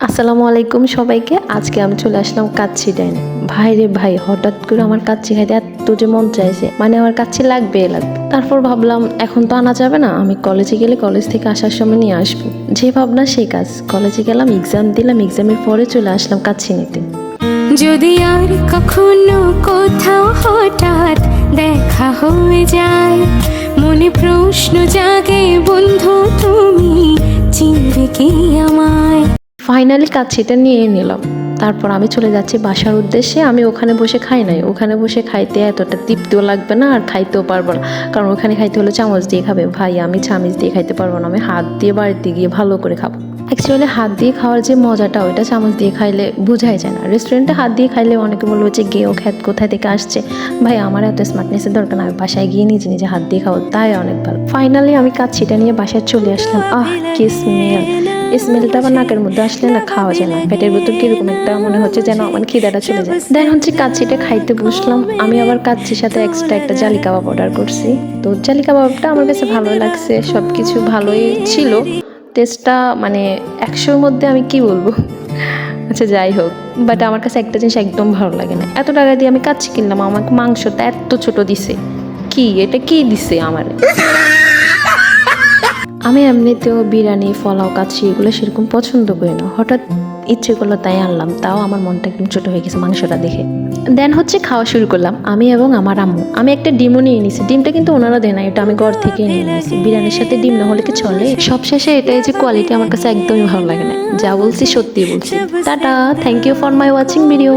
আসসালামু আলাইকুম সবাইকে। আজকে আমি চলে আসলাম কাচ্চি ডাইনে। ভাই রে ভাই, হঠাৎ করে আমার কাচ্চি খাইতে এত যে মন চাইছে, মানে আমার কাচ্চি লাগবে। তারপর ভাবলাম এখন তো আনা যাবে না, আমি কলেজে গেলে কলেজ থেকে আসার সময় নিয়ে আসবো। যে ভাবনা সেই কাজ, কলেজে গেলাম, এক্সাম দিলাম, এক্সামের পরে চলে আসলাম কাচ্চি নিতে। যদি আর কখনো কোথাও হঠাৎ দেখা হয়ে যায়, মনে প্রশ্ন জাগে বন্ধু তুমি চিনবে কি আমায়। ফাইনালি কাচ্চিটা নিয়ে নিলাম। তারপর আমি চলে যাচ্ছি বাসার উদ্দেশ্যে। আমি ওখানে বসে খাই নাই, ওখানে বসে খাইতে এতটা তৃপ্তিও লাগবে না আর খাইতেও পারবো না, কারণ ওখানে খাইতে হলে চামচ দিয়ে খাবে। ভাই আমি চামচ দিয়ে খাইতে পারবো না, আমি হাত দিয়ে বাড়িতে গিয়ে ভালো করে খাবো। অ্যাকচুয়ালি হাত দিয়ে খাওয়ার যে মজাটা, ওইটা চামচ দিয়ে খাইলে বোঝাই যায় না। রেস্টুরেন্টে হাত দিয়ে খাইলে অনেকে বলবো যে গেও খ্যাত কোথায় থেকে আসছে। ভাই আমার এত স্মার্টনেসের দরকার না, আমি বাসায় গিয়ে নিজে নিজে হাত দিয়ে খাবো, তাই অনেক ভালো। ফাইনালি আমি কাচ্চিটা নিয়ে বাসায় চলে আসলাম। কি স্মেল! স্মেলটা আবার নাকের মধ্যে আসলে না খাওয়া যায় না, পেটের ভিতর কিরকম একটা মনে হচ্ছে যেন আমার খিদাটা চলে যায়। দেন হচ্ছে কাচ্চিটা খাইতে বসলাম। আমি আবার কাচ্চির সাথে এক্সট্রা একটা জালি কাবাব অর্ডার করছি। তো জালি কাবাবটা আমার কাছে ভালোই লাগছে, সবকিছু ভালোই ছিল। টেস্টটা মানে 100-র মধ্যে আমি কি বলবো। আচ্ছা যাই হোক, বাট আমার কাছে একটা জিনিস একদম ভালো লাগে না, এত টাকা দিয়ে আমি কাচ্চি কিনলাম, আমাকে মাংসটা এত ছোট দিছে। এটা কি দিছে আমার? আমি এমনিতেও বিরিয়ানি, পোলাও, কাচ্চি এগুলো সেরকম পছন্দ করি না, হঠাৎ ইচ্ছে করলো তাই আনলাম। তাও আমার মনটা একদম ছোট হয়ে গেছে মাংসটা দেখে। দেন হচ্ছে খাওয়া শুরু করলাম আমি এবং আমার আম্মু। আমি একটা ডিমও নিয়ে নিয়েছি, ডিমটা কিন্তু ওনারা দেয় না, এটা আমি ঘর থেকে নিয়ে নিয়েছি। বিরিয়ানির সাথে ডিম না হলে কি চলে? সবশেষে এটাই যে কোয়ালিটি আমার কাছে একদমই ভালো লাগে না, যা বলছি সত্যি বলছি। Tata, thank you for my watching video.